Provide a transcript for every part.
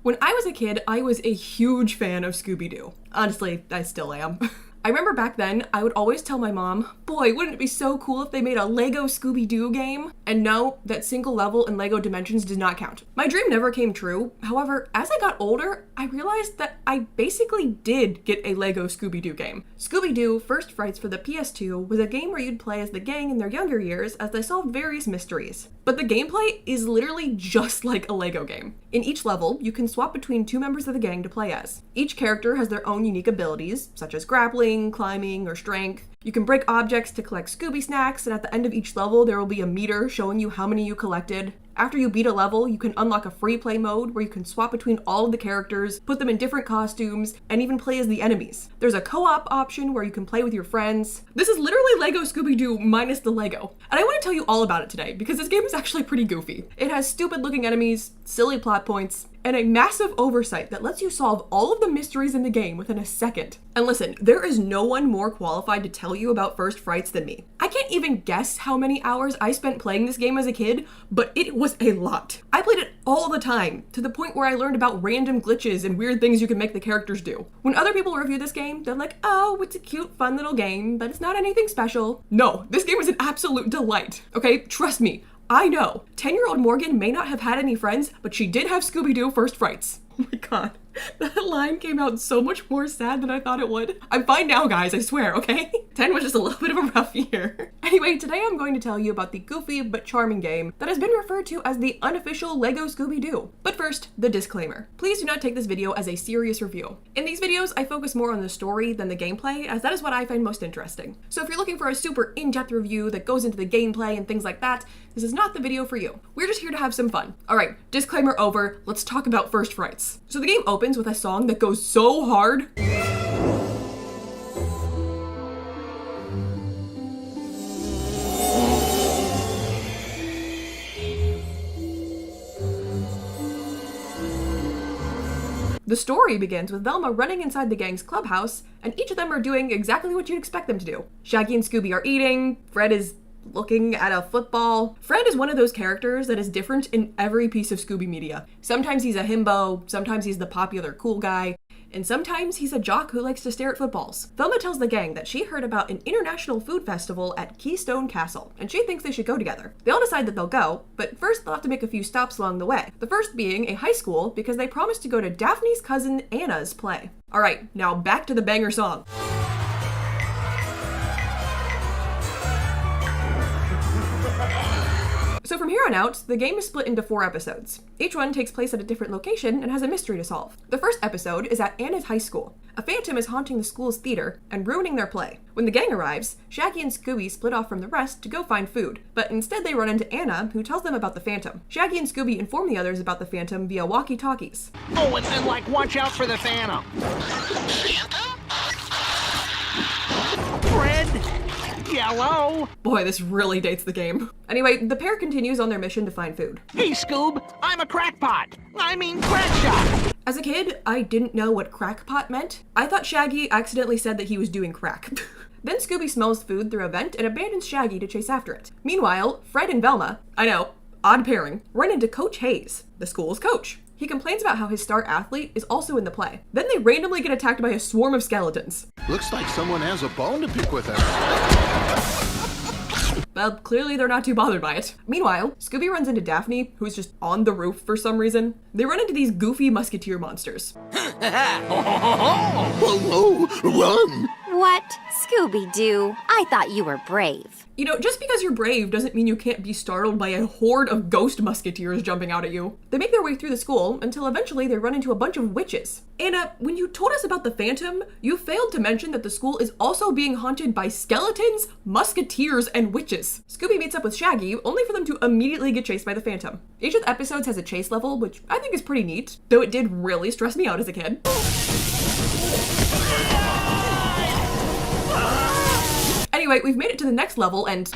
When I was a kid, I was a huge fan of Scooby-Doo. Honestly, I still am. I remember back then, I would always tell my mom, boy, wouldn't it be so cool if they made a Lego Scooby-Doo game? And no, that single level in Lego Dimensions does not count. My dream never came true. However, as I got older, I realized that I basically did get a Lego Scooby-Doo game. Scooby-Doo First Frights for the PS2 was a game where you'd play as the gang in their younger years as they solved various mysteries. But the gameplay is literally just like a Lego game. In each level, you can swap between two members of the gang to play as. Each character has their own unique abilities, such as grappling, climbing, or strength. You can break objects to collect Scooby snacks, and at the end of each level, there will be a meter showing you how many you collected. After you beat a level, you can unlock a free play mode where you can swap between all of the characters, put them in different costumes, and even play as the enemies. There's a co-op option where you can play with your friends. This is literally Lego Scooby-Doo minus the Lego. And I want to tell you all about it today because this game is actually pretty goofy. It has stupid looking enemies, silly plot points, and a massive oversight that lets you solve all of the mysteries in the game within a second. And listen, there is no one more qualified to tell you about First Frights than me. I can't even guess how many hours I spent playing this game as a kid, but it was a lot. I played it all the time, to the point where I learned about random glitches and weird things you can make the characters do. When other people review this game, they're like, oh, it's a cute, fun little game, but it's not anything special. No, this game is an absolute delight. Okay, trust me. I know, 10-year-old Morgan may not have had any friends, but she did have Scooby-Doo First Frights. Oh my god, that line came out so much more sad than I thought it would. I'm fine now, guys, I swear, okay? 10 was just a little bit of a rough year. Anyway, today I'm going to tell you about the goofy but charming game that has been referred to as the unofficial Lego Scooby-Doo. But first, the disclaimer. Please do not take this video as a serious review. In these videos, I focus more on the story than the gameplay, as that is what I find most interesting. So if you're looking for a super in-depth review that goes into the gameplay and things like that, this is not the video for you. We're just here to have some fun. Alright, disclaimer over, let's talk about First Frights. So the game opens with a song that goes so hard. The story begins with Velma running inside the gang's clubhouse, and each of them are doing exactly what you'd expect them to do. Shaggy and Scooby are eating, Fred is looking at a football. Fred is one of those characters that is different in every piece of Scooby media. Sometimes he's a himbo, sometimes he's the popular cool guy, and sometimes he's a jock who likes to stare at footballs. Velma tells the gang that she heard about an international food festival at Keystone Castle, and she thinks they should go together. They all decide that they'll go, but first they'll have to make a few stops along the way. The first being a high school because they promised to go to Daphne's cousin Anna's play. Alright, now back to the banger song. So from here on out, the game is split into 4 episodes. Each one takes place at a different location and has a mystery to solve. The first episode is at Anna's high school. A phantom is haunting the school's theater and ruining their play. When the gang arrives, Shaggy and Scooby split off from the rest to go find food, but instead they run into Anna, who tells them about the phantom. Shaggy and Scooby inform the others about the phantom via walkie-talkies. Oh, and like, watch out for the phantom. Fred! Yellow! Boy, this really dates the game. Anyway, the pair continues on their mission to find food. Hey, Scoob! I'm a crackpot! I mean crackshot! As a kid, I didn't know what crackpot meant. I thought Shaggy accidentally said that he was doing crack. Then Scooby smells food through a vent and abandons Shaggy to chase after it. Meanwhile, Fred and Velma, I know, odd pairing, run into Coach Hayes, the school's coach. He complains about how his star athlete is also in the play. Then they randomly get attacked by a swarm of skeletons. Looks like someone has a bone to pick with us. Well, clearly they're not too bothered by it. Meanwhile, Scooby runs into Daphne, who's just on the roof for some reason. They run into these goofy musketeer monsters. Whoa, run! What? Scooby-Doo, I thought you were brave. You know, just because you're brave doesn't mean you can't be startled by a horde of ghost musketeers jumping out at you. They make their way through the school until eventually they run into a bunch of witches. Anna, when you told us about the phantom, you failed to mention that the school is also being haunted by skeletons, musketeers, and witches. Scooby meets up with Shaggy, only for them to immediately get chased by the phantom. Each of the episodes has a chase level, which I think is pretty neat, though it did really stress me out as a kid. Anyway, we've made it to the next level, and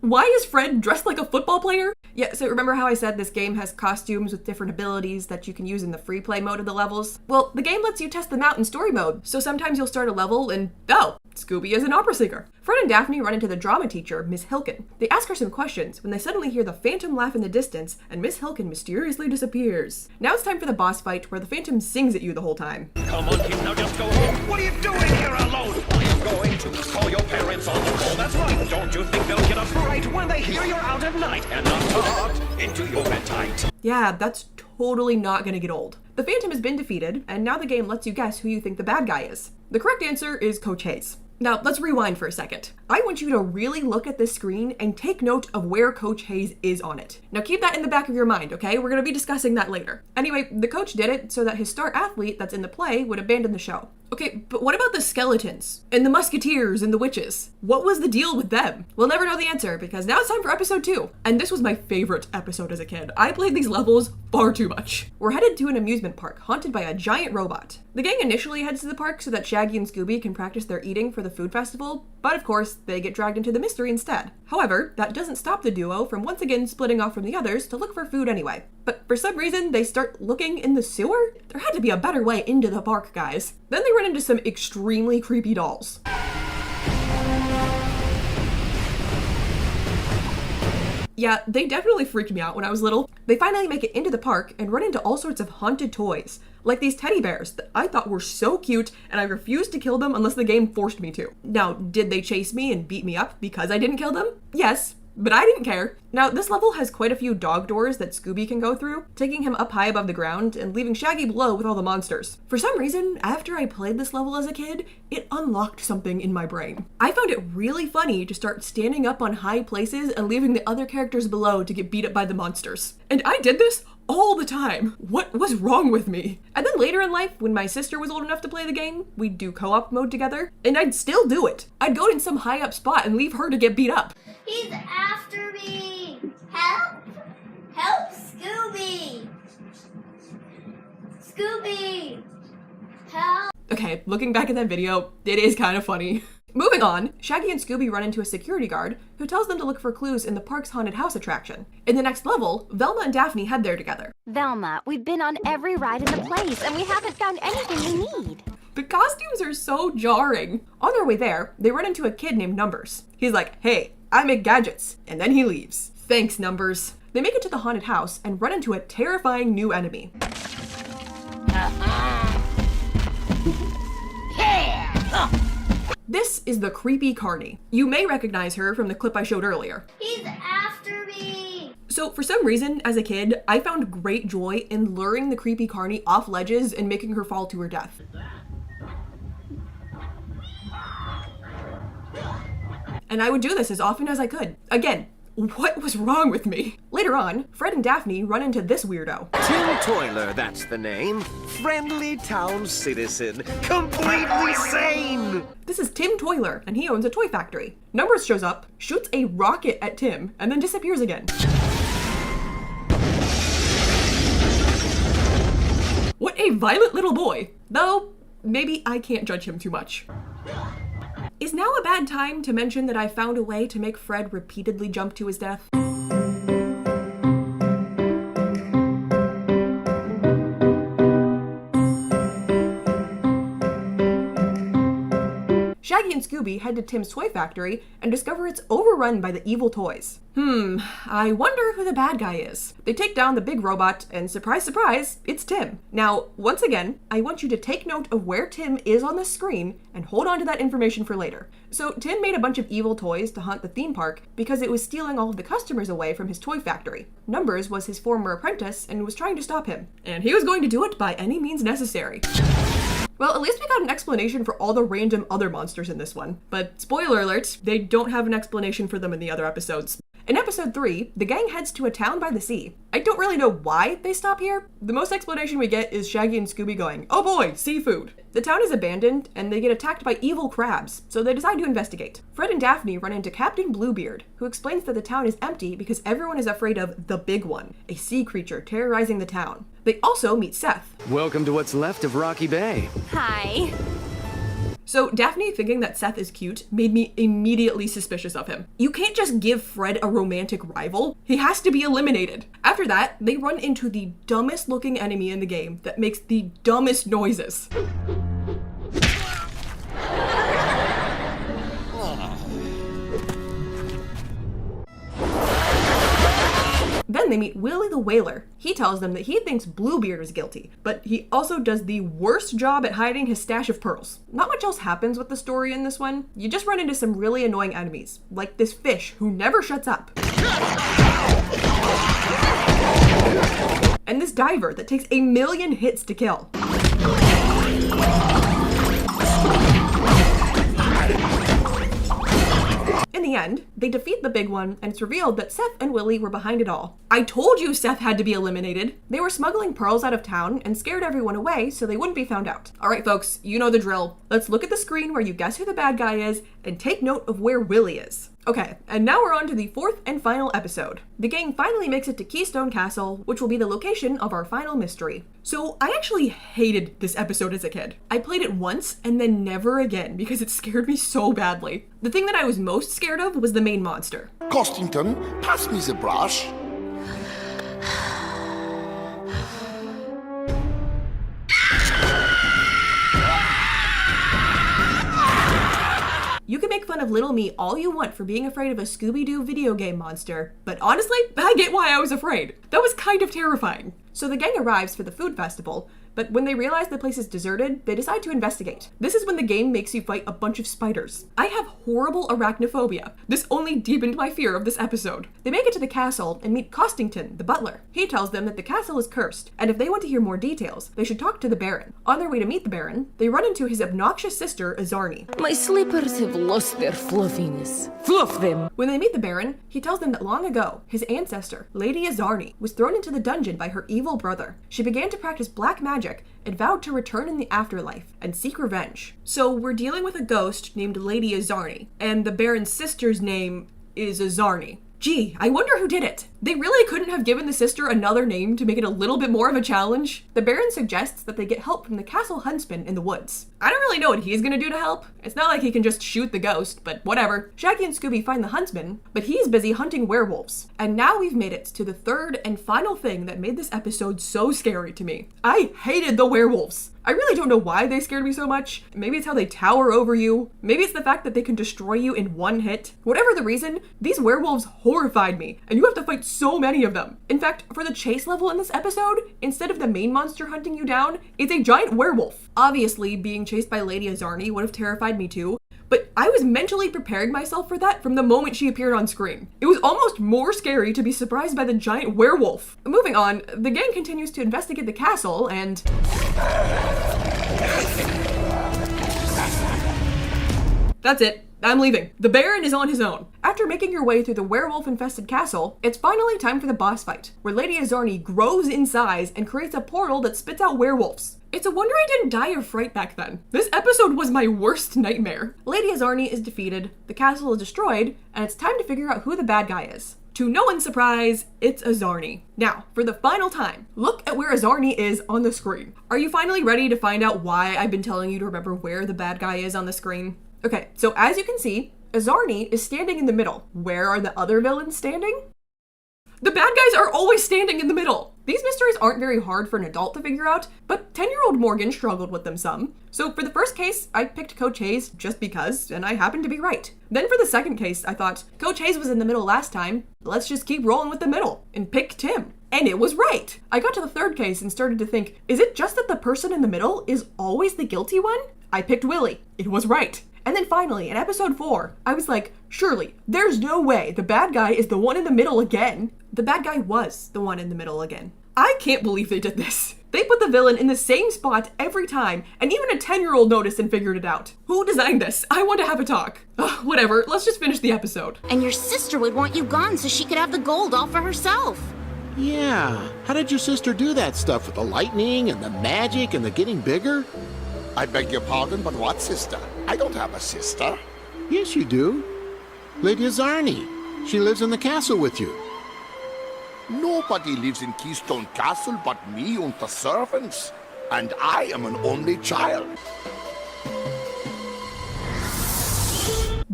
why is Fred dressed like a football player? Yeah, so remember how I said this game has costumes with different abilities that you can use in the free play mode of the levels? Well, the game lets you test them out in story mode, so sometimes you'll start a level and, oh, Scooby is an opera singer. Fred and Daphne run into the drama teacher, Miss Hilkin. They ask her some questions when they suddenly hear the Phantom laugh in the distance, and Miss Hilkin mysteriously disappears. Now it's time for the boss fight, where the Phantom sings at you the whole time. Come on, kid, now just go home. What are you doing here alone? I am going to call your parents on the phone. That's right. Don't you think they'll get a fright when they hear you're out at night and not tucked into your bed tight? Yeah, that's totally not gonna get old. The Phantom has been defeated, and now the game lets you guess who you think the bad guy is. The correct answer is Coach Hayes. Now, let's rewind for a second. I want you to really look at this screen and take note of where Coach Hayes is on it. Now keep that in the back of your mind, okay? We're gonna be discussing that later. Anyway, the coach did it so that his star athlete that's in the play would abandon the show. Okay, but what about the skeletons and the musketeers and the witches? What was the deal with them? We'll never know the answer because now it's time for episode 2. And this was my favorite episode as a kid. I played these levels far too much. We're headed to an amusement park haunted by a giant robot. The gang initially heads to the park so that Shaggy and Scooby can practice their eating for the food festival, but of course, they get dragged into the mystery instead. However, that doesn't stop the duo from once again splitting off from the others to look for food anyway. But for some reason, they start looking in the sewer? There had to be a better way into the park, guys. Then they run into some extremely creepy dolls. Yeah, they definitely freaked me out when I was little. They finally make it into the park and run into all sorts of haunted toys, like these teddy bears that I thought were so cute, and I refused to kill them unless the game forced me to. Now, did they chase me and beat me up because I didn't kill them? Yes, but I didn't care. Now, this level has quite a few dog doors that Scooby can go through, taking him up high above the ground and leaving Shaggy below with all the monsters. For some reason, after I played this level as a kid, it unlocked something in my brain. I found it really funny to start standing up on high places and leaving the other characters below to get beat up by the monsters. And I did this all the time. What was wrong with me? And then later in life, when my sister was old enough to play the game, we'd do co-op mode together, and I'd still do it. I'd go in some high up spot and leave her to get beat up. He's after me! Help! Help, Scooby! Scooby! Help! Okay, looking back at that video, it is kind of funny. Moving on, Shaggy and Scooby run into a security guard who tells them to look for clues in the park's haunted house attraction. In the next level, Velma and Daphne head there together. Velma, we've been on every ride in the place and we haven't found anything we need. The costumes are so jarring. On their way there, they run into a kid named Numbers. He's like, "Hey, I make gadgets," and then he leaves. Thanks, Numbers. They make it to the haunted house and run into a terrifying new enemy. This is the creepy Carnie. You may recognize her from the clip I showed earlier. He's after me! So for some reason, as a kid, I found great joy in luring the creepy Carnie off ledges and making her fall to her death. And I would do this as often as I could. Again, what was wrong with me? Later on, Fred and Daphne run into this weirdo. Tim Toiler, that's the name. Friendly town citizen. Completely sane! This is Tim Toiler, and he owns a toy factory. Numbers shows up, shoots a rocket at Tim, and then disappears again. What a violent little boy. Though, maybe I can't judge him too much. Is now a bad time to mention that I found a way to make Fred repeatedly jump to his death? Shaggy and Scooby head to Tim's toy factory and discover it's overrun by the evil toys. I wonder who the bad guy is. They take down the big robot and surprise, surprise, it's Tim. Now, once again, I want you to take note of where Tim is on the screen and hold on to that information for later. So Tim made a bunch of evil toys to haunt the theme park because it was stealing all of the customers away from his toy factory. Numbers was his former apprentice and was trying to stop him. And he was going to do it by any means necessary. Well, at least we got an explanation for all the random other monsters in this one. But spoiler alert, they don't have an explanation for them in the other episodes. In episode 3, the gang heads to a town by the sea. I don't really know why they stop here. The most explanation we get is Shaggy and Scooby going, "Oh boy, seafood." The town is abandoned and they get attacked by evil crabs, so they decide to investigate. Fred and Daphne run into Captain Bluebeard, who explains that the town is empty because everyone is afraid of the Big One, a sea creature terrorizing the town. They also meet Seth. Welcome to what's left of Rocky Bay. Hi. So Daphne thinking that Seth is cute made me immediately suspicious of him. You can't just give Fred a romantic rival. He has to be eliminated. After that, they run into the dumbest looking enemy in the game that makes the dumbest noises. Then they meet Willie the Whaler. He tells them that he thinks Bluebeard is guilty, but he also does the worst job at hiding his stash of pearls. Not much else happens with the story in this one. You just run into some really annoying enemies, like this fish who never shuts up. And this diver that takes 1,000,000 hits to kill. In the end, they defeat the big one, and it's revealed that Seth and Willie were behind it all. I told you Seth had to be eliminated! They were smuggling pearls out of town and scared everyone away so they wouldn't be found out. Alright folks, you know the drill. Let's look at the screen where you guess who the bad guy is and take note of where Willie is. Okay, and now we're on to the fourth and final episode. The gang finally makes it to Keystone Castle, which will be the location of our final mystery. So I actually hated this episode as a kid. I played it once and then never again because it scared me so badly. The thing that I was most scared of was the main monster. Costington, pass me the brush. You can make fun of little me all you want for being afraid of a Scooby-Doo video game monster, but honestly, I get why I was afraid. That was kind of terrifying. So the gang arrives for the food festival, but when they realize the place is deserted, they decide to investigate. This is when the game makes you fight a bunch of spiders. I have horrible arachnophobia. This only deepened my fear of this episode. They make it to the castle and meet Costington, the butler. He tells them that the castle is cursed, and if they want to hear more details, they should talk to the Baron. On their way to meet the Baron, they run into his obnoxious sister, Azarni. My slippers have lost their fluffiness. Fluff them! When they meet the Baron, he tells them that long ago, his ancestor, Lady Azarni, was thrown into the dungeon by her evil brother. She began to practice black magic and vowed to return in the afterlife and seek revenge. So we're dealing with a ghost named Lady Azarni, and the Baron's sister's name is Azarni. Gee, I wonder who did it. They really couldn't have given the sister another name to make it a little bit more of a challenge? The Baron suggests that they get help from the castle huntsman in the woods. I don't really know what he's gonna do to help. It's not like he can just shoot the ghost, but whatever. Shaggy and Scooby find the huntsman, but he's busy hunting werewolves. And now we've made it to the third and final thing that made this episode so scary to me. I hated the werewolves. I really don't know why they scared me so much. Maybe it's how they tower over you. Maybe it's the fact that they can destroy you in one hit. Whatever the reason, these werewolves horrified me, and you have to fight so many of them. In fact, for the chase level in this episode, instead of the main monster hunting you down, it's a giant werewolf. Obviously, being chased by Lady Azarni would have terrified me too, but I was mentally preparing myself for that from the moment she appeared on screen. It was almost more scary to be surprised by the giant werewolf. Moving on, the gang continues to investigate the castle and... That's it. I'm leaving. The Baron is on his own. After making your way through the werewolf-infested castle, it's finally time for the boss fight, where Lady Azarni grows in size and creates a portal that spits out werewolves. It's a wonder I didn't die of fright back then. This episode was my worst nightmare. Lady Azarni is defeated, the castle is destroyed, and it's time to figure out who the bad guy is. To no one's surprise, it's Azarni. Now, for the final time, look at where Azarni is on the screen. Are you finally ready to find out why I've been telling you to remember where the bad guy is on the screen? Okay, so as you can see, Azarni is standing in the middle. Where are the other villains standing? The bad guys are always standing in the middle. These mysteries aren't very hard for an adult to figure out, but 10-year-old Morgan struggled with them some. So for the first case, I picked Coach Hayes just because, and I happened to be right. Then for the second case, I thought, Coach Hayes was in the middle last time, let's just keep rolling with the middle, and pick Tim. And it was right! I got to the third case and started to think, is it just that the person in the middle is always the guilty one? I picked Willie. It was right. And then finally, in episode 4, I was like, surely, there's no way the bad guy is the one in the middle again. The bad guy was the one in the middle again. I can't believe they did this. They put the villain in the same spot every time, and even a 10-year-old noticed and figured it out. Who designed this? I want to have a talk. Ugh, whatever, let's just finish the episode. And your sister would want you gone so she could have the gold all for herself. Yeah, how did your sister do that stuff with the lightning and the magic and the getting bigger? I beg your pardon, but what sister? I don't have a sister. Yes, you do. Lady Azarni. She lives in the castle with you. Nobody lives in Keystone Castle but me and the servants. And I am an only child.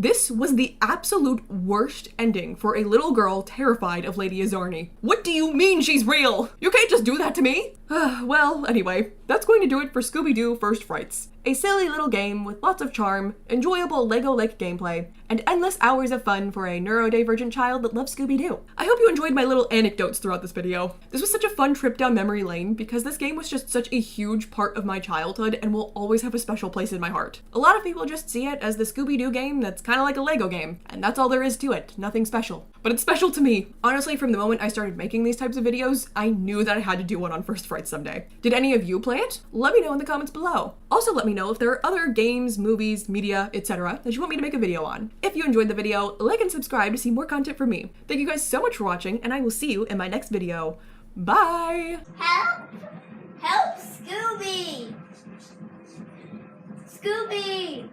This was the absolute worst ending for a little girl terrified of Lady Azarni. What do you mean she's real? You can't just do that to me. Well, anyway, that's going to do it for Scooby-Doo First Frights. A silly little game with lots of charm, enjoyable Lego-like gameplay, and endless hours of fun for a neurodivergent child that loves Scooby-Doo. I hope you enjoyed my little anecdotes throughout this video. This was such a fun trip down memory lane because this game was just such a huge part of my childhood and will always have a special place in my heart. A lot of people just see it as the Scooby-Doo game that's kind of like a Lego game, and that's all there is to it, nothing special. But it's special to me. Honestly, from the moment I started making these types of videos, I knew that I had to do one on First Frights someday. Did any of you play it? Let me know in the comments below. Also let me know if there are other games, movies, media, etc. that you want me to make a video on. If you enjoyed the video, like and subscribe to see more content from me. Thank you guys so much for watching, and I will see you in my next video. Bye! Help! Help, Scooby! Scooby!